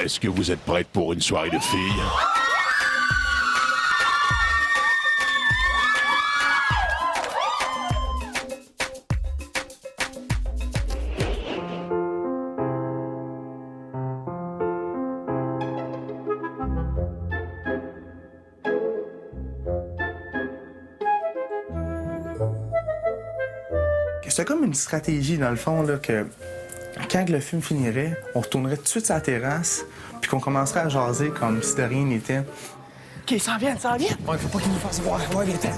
Est-ce que vous êtes prête pour une soirée de filles? C'était comme une stratégie, dans le fond, là, que quand le film finirait, on retournerait tout de suite sur la terrasse, puis qu'on commencerait à jaser comme si de rien n'était. OK, ça vient, ça vient. Ouais, faut pas qu'il nous fasse voir les temps.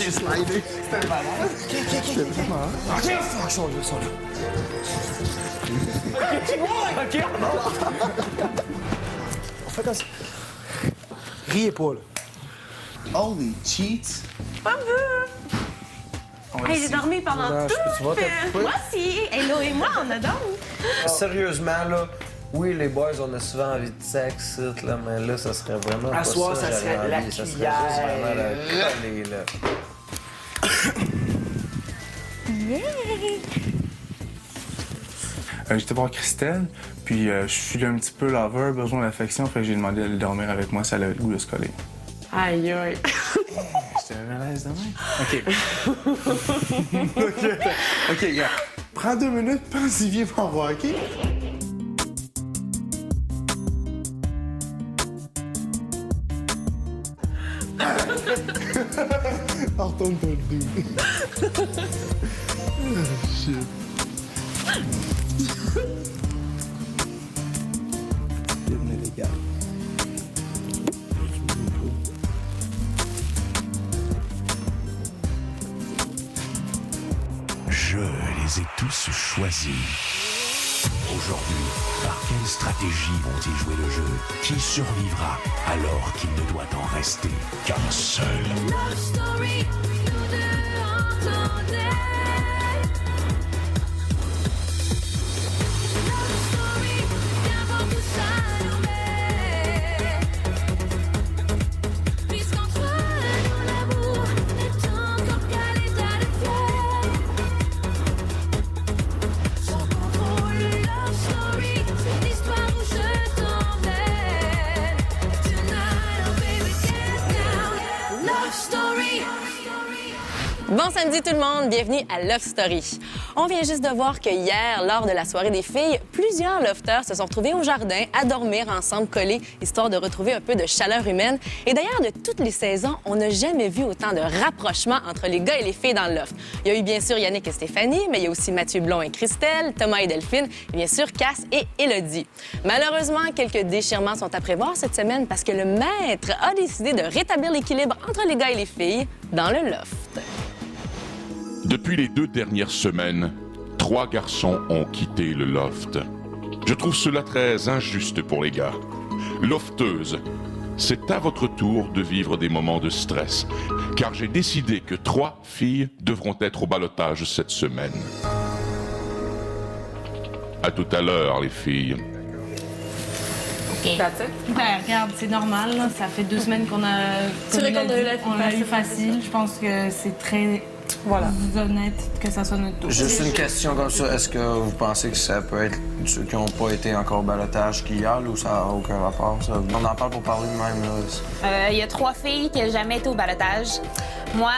J'ai slidé. C'était malade. OK, fuck, ça, là. OK, on fait comme ça. Riez pas, là. Holy cheats! Hey, j'ai dormi pendant Non, tout je peux-tu voir ta le... poupée? Moi aussi. Hello et moi, on a dormi. Sérieusement, là, oui, les boys, on a souvent envie de sexe, là, mais là, ça serait vraiment À pas soir, ça j'aurais serait la envie. Ça serait cuillère. juste vraiment la coller, là. J'étais voir Christelle, puis je suis un petit peu lover, besoin d'affection, fait que j'ai demandé d'aller dormir avec moi si elle avait le goût de se coller. Aïe, aïe. J'étais mal à l'aise de même. OK. OK, gars. Prends 2 minutes, pense-y, viens m'en voir, OK? Retourne ton dos. Shit. Bienvenue, les gars. Je les ai tous choisis. Aujourd'hui, par quelle stratégie vont-ils jouer le jeu? Qui survivra alors qu'il ne doit en rester qu'un seul? Love story, nous deux entendez. Love story, viens voir tout s'allumer. Puisqu'entre nous l'amour n'est encore qu'à l'état de fleur. Sans contrôle, love story, c'est l'histoire où je t'emmène. Tonight, oh baby, get down. Love story. Bon samedi tout le monde, bienvenue à Love Story. On vient juste de voir que hier, lors de la soirée des filles, plusieurs lofters se sont retrouvés au jardin à dormir ensemble collés, histoire de retrouver un peu de chaleur humaine. Et d'ailleurs, de toutes les saisons, on n'a jamais vu autant de rapprochement entre les gars et les filles dans le loft. Il y a eu bien sûr Yannick et Stéphanie, mais il y a aussi Mathieu Blond et Christelle, Thomas et Delphine, et bien sûr Cass et Élodie. Malheureusement, quelques déchirements sont à prévoir cette semaine parce que le maître a décidé de rétablir l'équilibre entre les gars et les filles dans le loft. Depuis les 2 dernières semaines, 3 garçons ont quitté le loft. Je trouve cela très injuste pour les gars. Lofteuses, c'est à votre tour de vivre des moments de stress, car j'ai décidé que 3 filles devront être au ballottage cette semaine. À tout à l'heure, les filles. Ben, regarde, c'est normal, là. Ça fait 2 semaines qu'on a... C'est vrai qu'on a eu la on l'a eu facile. Je pense que c'est très honnête que ça soit notre tour. Juste une question comme ça, est-ce que vous pensez que ça peut être ceux qui n'ont pas été encore au ballottage qui y a, ou ça n'a aucun rapport, ça? On en parle pour parler de même, là. Il y a 3 filles qui n'ont jamais été au ballottage. Moi,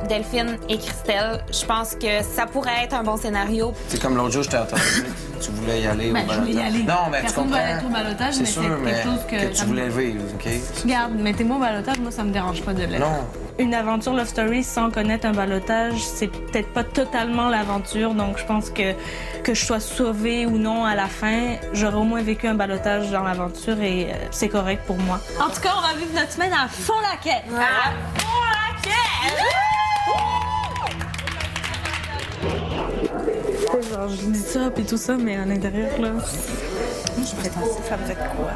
Delphine et Christelle, je pense que ça pourrait être un bon scénario. C'est comme l'autre jour, je t'ai entendu tu voulais y aller au Ben, je ballottage. voulais y aller. Non, mais tu Personne comprends. va être au ballottage, C'est mais sûr, c'est mais quelque chose que... tu voulais vivre, OK? Regarde, mettez-moi au ballottage, moi, ça me dérange pas de l'être. Non. Une aventure Love Story sans connaître un ballottage, c'est peut-être pas totalement l'aventure. Donc, je pense que je sois sauvée ou non à la fin, j'aurais au moins vécu un ballottage dans l'aventure et c'est correct pour moi. En tout cas, on va vivre notre semaine à fond la quête. À fond la quête! Genre, je dis ça puis tout ça, mais à l'intérieur, là... Ça me fait quoi?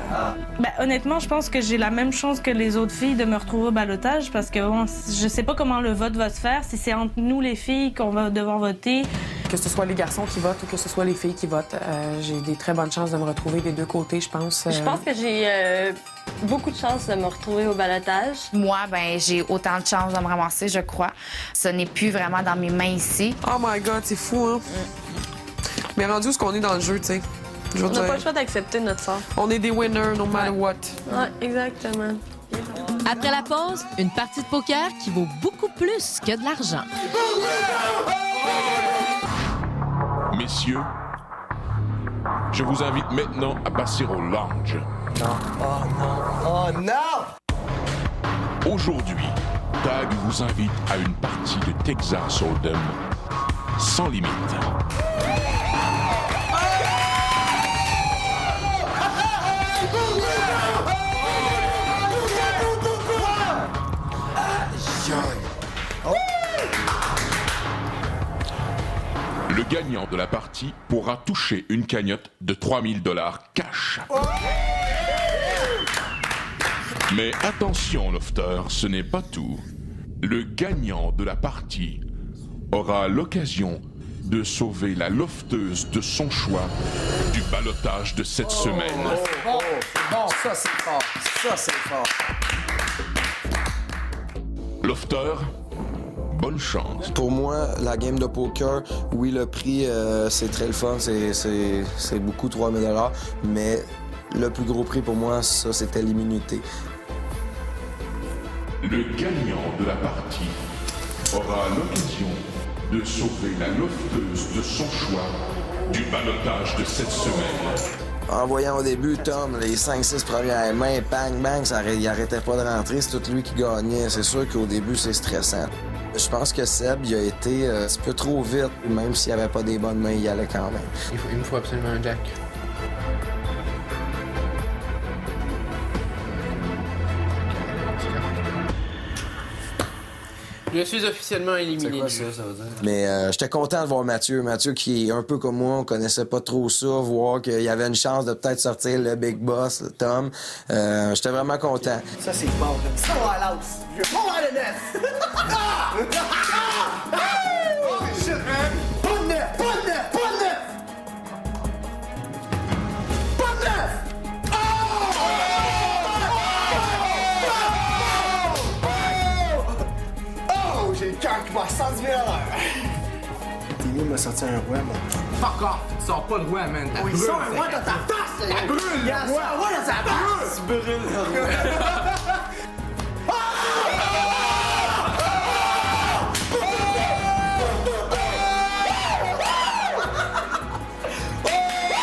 Ben, honnêtement, je pense que j'ai la même chance que les autres filles de me retrouver au ballottage parce que bon, je sais pas comment le vote va se faire, si c'est entre nous les filles qu'on va devoir voter. Que ce soit les garçons qui votent ou que ce soit les filles qui votent, j'ai des très bonnes chances de me retrouver des 2 côtés, je pense. Je pense que j'ai beaucoup de chances de me retrouver au ballottage. Moi, ben, j'ai autant de chances de me ramasser, je crois. Ce n'est plus vraiment dans mes mains ici. Oh my God, c'est fou, hein? Mais rendu où est-ce qu'on est dans le jeu, tu sais? Je veux On n'a dire, pas le choix d'accepter notre sort. on est des winners, no matter what. Ouais, exactement. Après la pause, une partie de poker qui vaut beaucoup plus que de l'argent. Messieurs, je vous invite maintenant à passer au lounge. Oh non! Aujourd'hui, Tag vous invite à une partie de Texas Hold'em sans limite. Le gagnant de la partie pourra toucher une cagnotte de 3000 $ cash. Mais attention, Lofter, ce n'est pas tout. Le gagnant de la partie aura l'occasion de sauver la lofteuse de son choix du ballottage de cette semaine. Bon, ça c'est fort. Ça c'est fort. Lofter, bonne chance. Pour moi, la game de poker, oui, le prix, c'est très le fun, c'est beaucoup, 3000 $, mais le plus gros prix pour moi, ça, c'était l'immunité. Le gagnant de la partie aura l'occasion de sauver la lofteuse de son choix du ballottage de cette semaine. En voyant au début, Tom, les 5-6 premières mains, bang, bang, il arrêtait pas de rentrer, c'est tout lui qui gagnait. C'est sûr qu'au début, c'est stressant. Je pense que Seb, il a été un petit peu trop vite. Même s'il n'y avait pas des bonnes mains, il y allait quand même. Il me faut absolument un jack. Je suis officiellement éliminé. C'est quoi ça veut dire? Mais j'étais content de voir Mathieu. Mathieu qui est un peu comme moi, on connaissait pas trop ça, voir qu'il y avait une chance de peut-être sortir le big boss, Tom. J'étais vraiment content. Ça, c'est bon. Ça va à l'os. Je vais pas à le neuf. Holy shit, man. Pas de neuf, pas de neuf, pas de neuf. Pas de neuf. Oh, j'ai le cœur qui va 110 000 $. Timmy m'a sorti un roi, man. Fuck off! Tu sors pas de roi, man. Oui, ça, un roi dans ta face! Elle brûle, Il y a un roi dans sa face!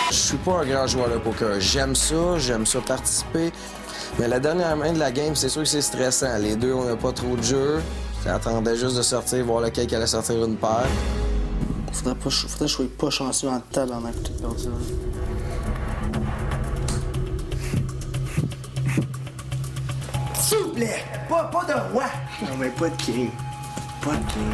Je suis pas un grand joueur de poker. J'aime ça participer. Mais la dernière main de la game, c'est sûr que c'est stressant. Les deux, on n'a pas trop de jeu. J'attendais juste de sortir, voir lequel qui allait sortir une paire. Faudrait que je sois pas chanceux en tabarnak pour tout perdre ça. S'il vous plaît! Pas de roi! Non, mais pas de king. Pas de king.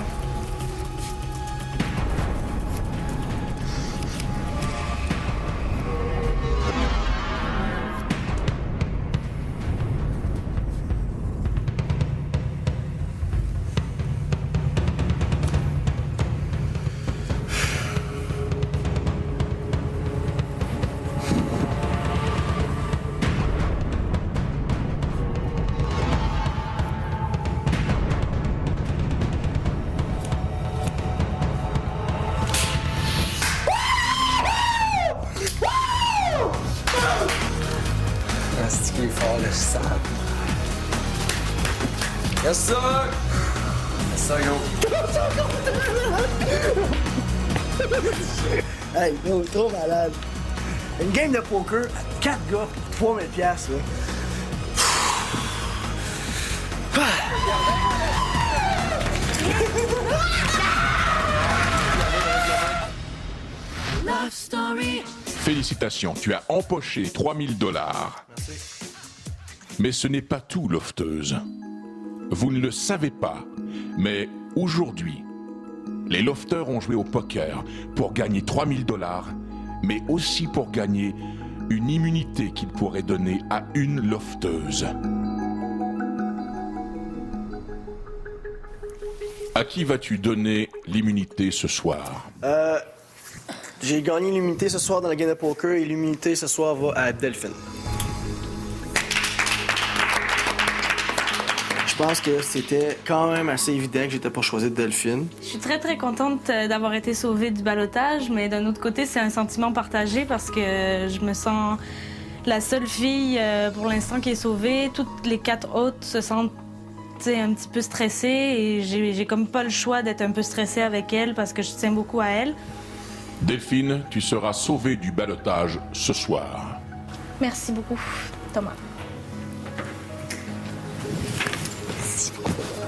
C'est qui est fort, le sale. Yes, sir! Yes, sir, yo. Hey, no, trop malade. Une game de poker, 4 gars, 3000 $, là. Love Story. Félicitations, tu as empoché 3000 $. Mais ce n'est pas tout, lofteuse. Vous ne le savez pas, mais aujourd'hui, les lofters ont joué au poker pour gagner 3000 $, mais aussi pour gagner une immunité qu'ils pourraient donner à une lofteuse. À qui vas-tu donner l'immunité ce soir? J'ai gagné l'immunité ce soir dans la game de poker et l'immunité ce soir va à Delphine. Je pense que c'était quand même assez évident que j'étais pour choisir Delphine. Je suis très, très contente d'avoir été sauvée du ballottage, mais d'un autre côté, c'est un sentiment partagé parce que je me sens la seule fille pour l'instant qui est sauvée. Toutes les 4 autres se sentent un petit peu stressée et j'ai comme pas le choix d'être un peu stressée avec elle parce que je tiens beaucoup à elle. Delphine, tu seras sauvée du ballottage ce soir. Merci beaucoup, Thomas.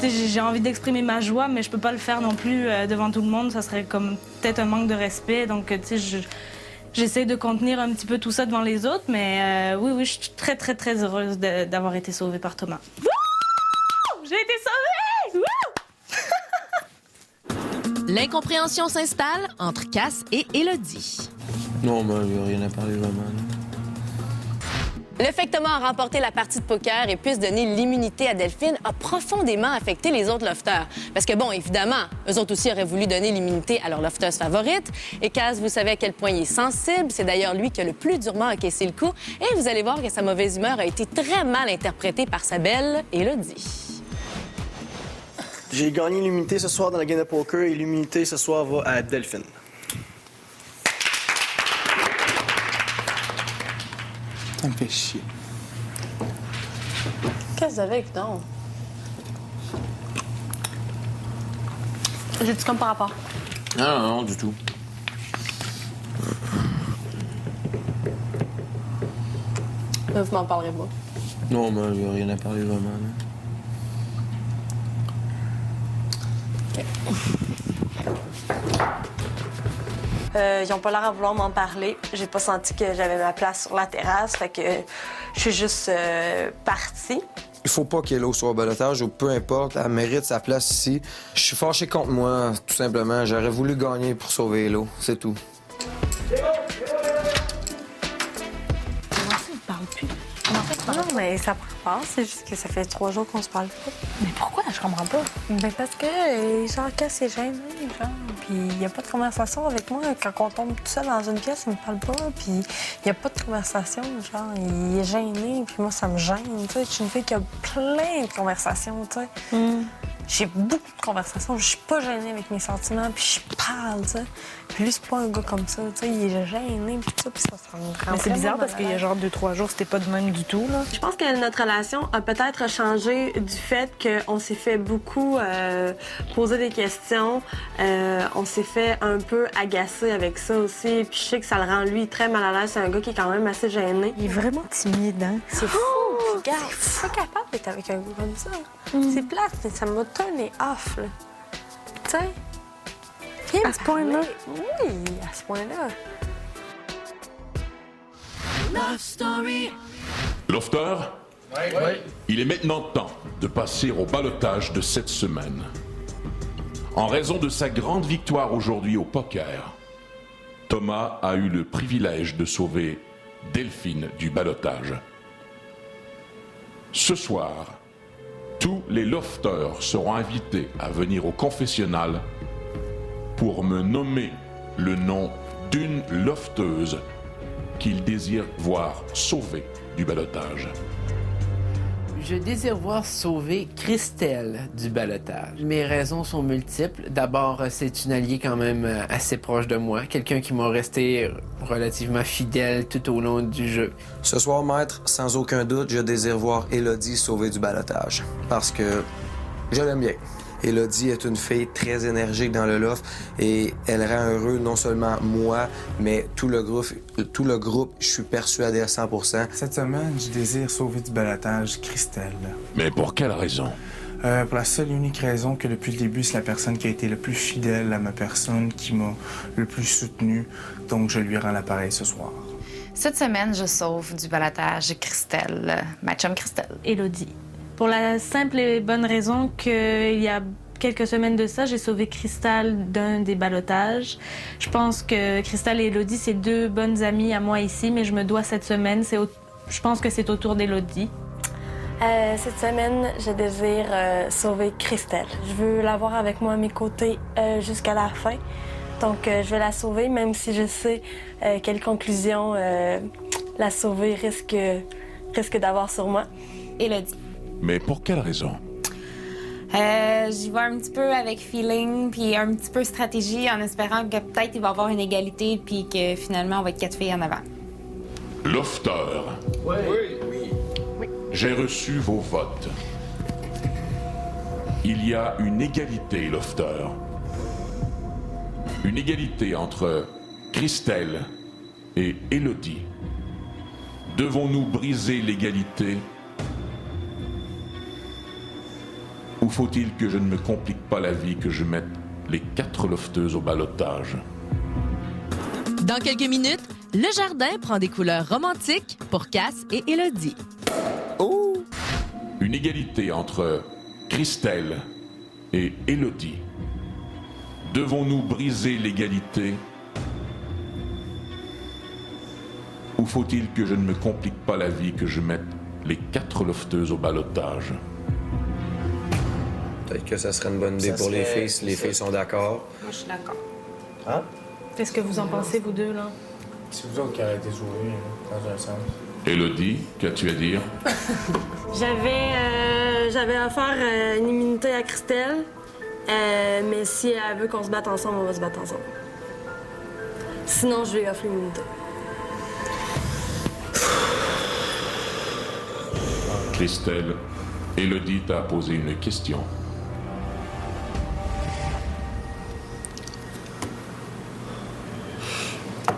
J'ai envie d'exprimer ma joie, mais je peux pas le faire non plus devant tout le monde. Ça serait comme peut-être un manque de respect. Donc, tu sais, j'essaie de contenir un petit peu tout ça devant les autres. Mais oui, je suis très, très, très heureuse d'avoir été sauvée par Thomas. Wouh! J'ai été sauvée! Wouh! L'incompréhension s'installe entre Cass et Élodie. Non, ben, il n'y a rien à parler vraiment. là. Le fait que Thomas a remporté la partie de poker et puisse donner l'immunité à Delphine a profondément affecté les autres lofters. Parce que, bon, évidemment, eux autres aussi auraient voulu donner l'immunité à leur lofteuse favorite. Et Cass, vous savez à quel point il est sensible. C'est d'ailleurs lui qui a le plus durement encaissé le coup. Et vous allez voir que sa mauvaise humeur a été très mal interprétée par sa belle Élodie. J'ai gagné l'immunité ce soir dans la game de poker et l'immunité ce soir va à Delphine. Ça me fait chier. Qu'est-ce avec, non? J'ai-tu comme par rapport? Non, du tout. Vous m'en parlerez pas. Non, mais il n'y a rien à parler vraiment. là. Ils ont pas l'air à vouloir m'en parler. J'ai pas senti que j'avais ma place sur la terrasse, fait que je suis juste partie. Il faut pas qu'Elo soit au ballottage ou peu importe, elle mérite sa place ici. Je suis fâché contre moi, tout simplement. J'aurais voulu gagner pour sauver Elo, c'est tout. Comment ça, ils parlent plus? Non, mais ça prend pas. C'est juste que ça fait 3 jours qu'on se parle pas. Mais pourquoi? Je comprends pas. Ben parce que, genre, quand c'est gêné, genre, puis il y a pas de conversation avec moi. Quand on tombe tout seul dans une pièce, il me parle pas, puis il y a pas de conversation, genre, il est gêné, puis moi, ça me gêne, tu sais. Je suis une fille qui a plein de conversations, tu sais. J'ai beaucoup de conversations, je suis pas gênée avec mes sentiments, puis je parle, tu sais. Puis lui, c'est pas un gars comme ça, tu sais, il est gêné, puis tout ça, puis ça me rend Mais c'est bizarre parce qu'il y a genre 2-3 jours, c'était pas de même du tout, là. Je pense que notre relation a peut-être changé du fait qu'on s'est fait beaucoup poser des questions. On s'est fait un peu agacer avec ça aussi. Puis je sais que ça le rend, lui, très mal à l'aise. C'est un gars qui est quand même assez gêné. Il est vraiment timide, hein? C'est fou! Regarde, je suis pas capable d'être avec un gars comme ça. C'est plate, mais ça m'a turné off, là. Tu sais? À ce point-là? Oui, à ce point-là. Love Story. Lofter, il est maintenant temps de passer au ballottage de cette semaine. En raison de sa grande victoire aujourd'hui au poker, Thomas a eu le privilège de sauver Delphine du ballottage. Ce soir, tous les lofters seront invités à venir au confessionnal pour me nommer le nom d'une lofteuse qu'ils désirent voir sauvée du ballottage. Je désire voir sauver Christelle du ballottage. Mes raisons sont multiples. D'abord, c'est une alliée quand même assez proche de moi. Quelqu'un qui m'a resté relativement fidèle tout au long du jeu. Ce soir, maître, sans aucun doute, je désire voir Élodie sauvée du ballottage. Parce que je l'aime bien. Élodie est une fille très énergique dans le loft et elle rend heureux non seulement moi, mais tout le groupe, je suis persuadé à 100%. Cette semaine, je désire sauver du ballottage Christelle. Mais pour quelle raison? Pour la seule et unique raison que depuis le début, c'est la personne qui a été le plus fidèle à ma personne, qui m'a le plus soutenu. Donc, je lui rends l'appareil ce soir. Cette semaine, je sauve du ballottage Christelle, ma chum Christelle. Élodie. Pour la simple et bonne raison qu'il y a quelques semaines de ça, j'ai sauvé Cristal d'un des ballotages. Je pense que Cristal et Élodie, c'est 2 bonnes amies à moi ici, mais je me dois cette semaine, je pense que c'est au tour d'Élodie. Cette semaine, je désire sauver Christelle. Je veux l'avoir avec moi à mes côtés jusqu'à la fin. Donc, je vais la sauver, même si je sais quelle conclusion la sauver risque d'avoir sur moi. Élodie. Mais pour quelle raison? J'y vais un petit peu avec feeling, puis un petit peu stratégie, en espérant que peut-être il va y avoir une égalité, puis que finalement, on va être 4 filles en avant. Lofter. Oui. J'ai reçu vos votes. Il y a une égalité, Lofter. Une égalité entre Christelle et Élodie. Devons-nous briser l'égalité? Ou faut-il que je ne me complique pas la vie, que je mette les 4 lofteuses au ballottage? Dans quelques minutes, le jardin prend des couleurs romantiques pour Cass et Élodie. Oh! Une égalité entre Christelle et Élodie. Devons-nous briser l'égalité? Ou faut-il que je ne me complique pas la vie, que je mette les 4 lofteuses au ballottage? Peut-être que ça serait une bonne idée pour les filles, si les filles sont d'accord. Moi, je suis d'accord. Hein? Qu'est-ce que vous en pensez, vous deux, là? C'est vous autres qui arrêtez de jouer, dans un sens. Élodie, qu'as-tu à dire? J'avais offert une immunité à Christelle, mais si elle veut qu'on se batte ensemble, on va se battre ensemble. Sinon, je vais offrir l'immunité. Christelle, Élodie t'a posé une question.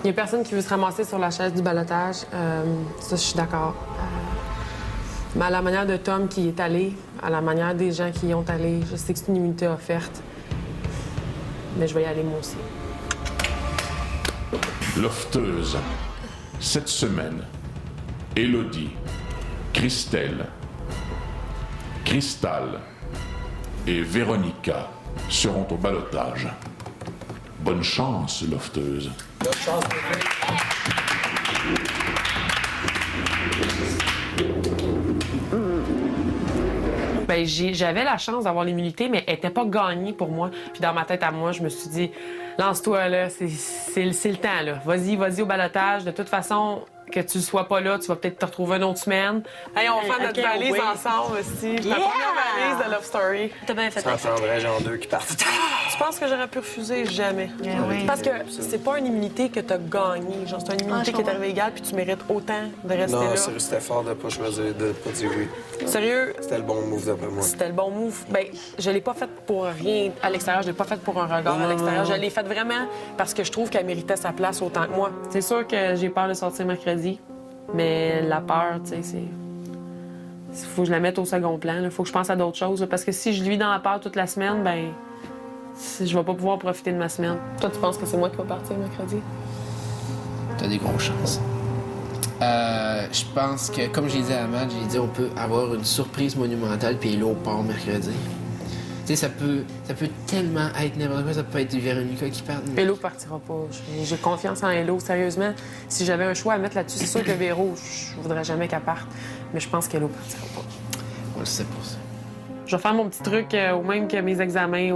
Il n'y a personne qui veut se ramasser sur la chaise du ballottage. Ça, je suis d'accord. Mais à la manière de Tom qui est allé, à la manière des gens qui y ont allé, je sais que c'est une immunité offerte. Mais je vais y aller moi aussi. Lofteuse. Cette semaine, Élodie, Christelle, Cristal et Véronica seront au ballottage. Bonne chance, Lofteuse. Bonne chance, Ben, j'avais la chance d'avoir l'immunité, mais elle n'était pas gagnée pour moi. Puis dans ma tête à moi, je me suis dit, lance-toi, là, c'est le temps, là. Vas-y au ballottage. De toute façon, que tu ne sois pas là, tu vas peut-être te retrouver une autre semaine. Hey, on fait notre valise ensemble aussi. La première valise de Love Story. T'as bien fait ça. Ça en prendrait genre 2 qui partent. Je pense que j'aurais pu refuser jamais. Parce que c'est pas une immunité que t'as gagnée. Genre, c'est une immunité qui est arrivée égale, puis tu mérites autant de rester là. Non, sérieux, c'était fort de pas choisir, de pas dire oui. Sérieux? C'était le bon move d'après moi. C'était le bon move. Ben, je l'ai pas fait pour rien à l'extérieur. Je l'ai pas fait pour un regard à l'extérieur. Je l'ai fait vraiment parce que je trouve qu'elle méritait sa place autant que moi. C'est sûr que j'ai peur de sortir mercredi, mais la peur, tu sais, c'est... Faut que je la mette au second plan. Il faut que je pense à d'autres choses. Là, parce que si je vis dans la peur toute la semaine, ben je vais pas pouvoir profiter de ma semaine. Toi, tu penses que c'est moi qui vais partir mercredi? T'as des grosses chances. Je pense que, comme j'ai dit à Matt, j'ai dit on peut avoir une surprise monumentale puis Hello part mercredi. Tu sais, ça peut tellement être n'importe quoi. Ça peut être Véronica qui part. Hello partira pas. J'ai confiance en Hello, sérieusement. Si j'avais un choix à mettre là-dessus, c'est sûr que Véro, je voudrais jamais qu'elle parte. Mais je pense qu'Hello partira pas. On le sait pour ça. Je vais faire mon petit truc au même que mes examens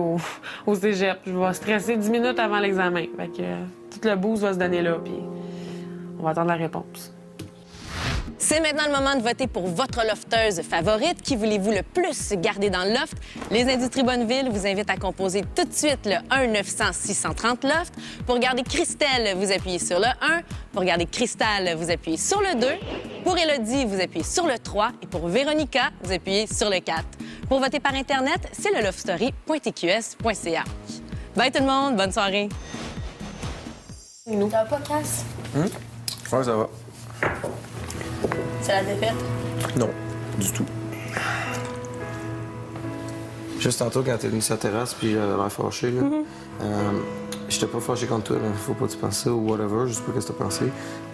au cégep. Je vais stresser 10 minutes avant l'examen. Fait que tout le boost va se donner là, puis on va attendre la réponse. C'est maintenant le moment de voter pour votre lofteuse favorite. Qui voulez-vous le plus garder dans le loft? Les Industries Bonneville vous invitent à composer tout de suite le 1-900-630 loft. Pour garder Christelle, vous appuyez sur le 1. Pour garder Cristal, vous appuyez sur le 2. Pour Élodie, vous appuyez sur le 3. Et pour Véronica, vous appuyez sur le 4. Pour voter par Internet, c'est le lovestory.tqs.ca. Bye tout le monde, bonne soirée. Ça va pas, Cass? Ouais, ça va. C'est la défaite? Non, du tout. Juste tantôt, quand t'es venu sur la terrasse, puis j'avais l'air fâché, là. J'étais pas fâché contre toi, là. Faut pas que tu penses ça ou whatever, je sais pas ce que t'as pensé.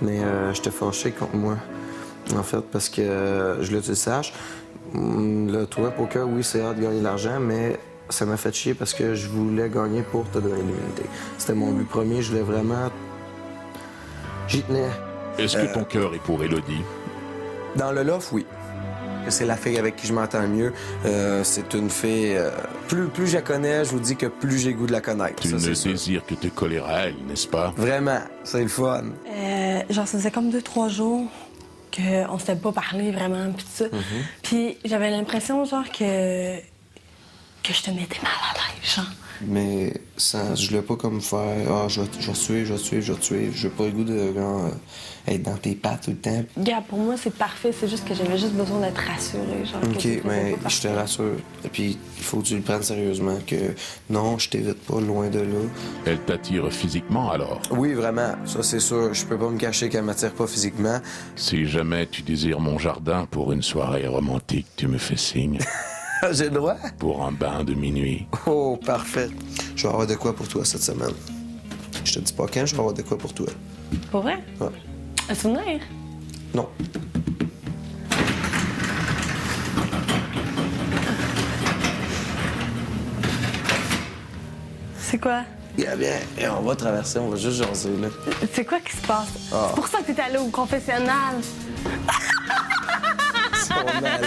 Mais j'étais fâché contre moi, en fait, parce que, je voulais que tu le saches, le tournoi poker, oui, c'est hâte de gagner de l'argent, mais ça m'a fait chier parce que je voulais gagner pour te donner l'immunité. C'était mon but premier, je voulais vraiment... J'y tenais. Est-ce que ton cœur est pour Élodie? Dans le loft, oui. C'est la fille avec qui je m'entends le mieux. C'est une fille... Plus je la connais, je vous dis que plus j'ai le goût de la connaître. Tu ne désires que te coller à elle, n'est-ce pas? Vraiment, c'est le fun. Genre, ça faisait comme 2-3 jours qu'on s'était pas parlé vraiment, puis tout ça. Puis j'avais l'impression, genre, que que je te mettais mal à l'aise, genre. Mais je voulais pas comme faire « Ah, je vais tuer. J'ai pas le goût de genre, être dans tes pattes tout le temps. » Gars, pour moi, c'est parfait. C'est juste que j'avais juste besoin d'être rassurée, genre. OK, mais je te rassure. Et puis, il faut que tu le prennes sérieusement, que non, je t'évite pas loin de là. Elle t'attire physiquement alors? Oui, vraiment. Ça, c'est sûr. Je peux pas me cacher qu'elle m'attire pas physiquement. Si jamais tu désires mon jardin pour une soirée romantique, tu me fais signe. J'ai le droit? Pour un bain de minuit. Oh, parfait. Je vais avoir de quoi pour toi cette semaine. Je te dis pas quand, je vais avoir de quoi pour toi. Pour vrai? Ouais. Un souvenir? Non. C'est quoi? Bien, bien. Et on va traverser, on va juste jaser, là. C'est quoi qui se passe? Ah. C'est pour ça que t'étais allé au confessionnal. Ils sont malades.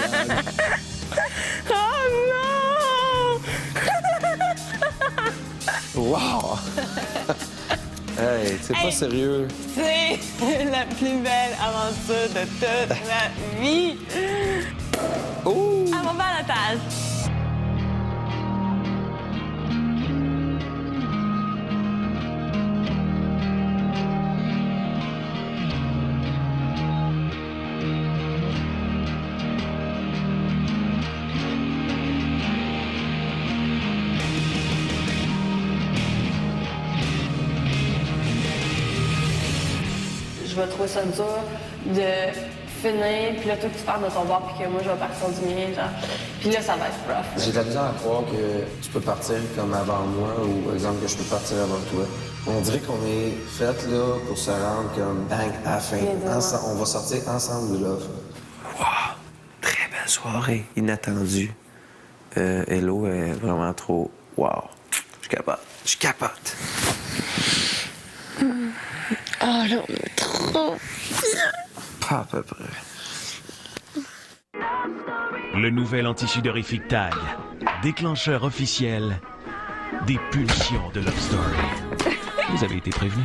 Oh non! Wow! Hey, c'est pas sérieux. C'est la plus belle aventure de toute ma vie! Oh! À mon balotage! Je vais trouver ça dur de finir, puis là, toi, tu pars de ton bord, puis que moi, je vais partir du mien, genre. Puis là, ça va être rough. J'ai de la misère à croire que tu peux partir comme avant moi ou, par exemple, que je peux partir avant toi. On dirait qu'on est fait là pour se rendre comme bang à la fin. On va sortir ensemble de là. Wow! Très belle soirée, inattendue. Hello est vraiment trop... Wow! Je capote. Je capote. Oh là, on est trop Pas à peu près. Le nouvel anti-sudorifique Tag, déclencheur officiel des pulsions de Love Story. Vous avez été prévenus.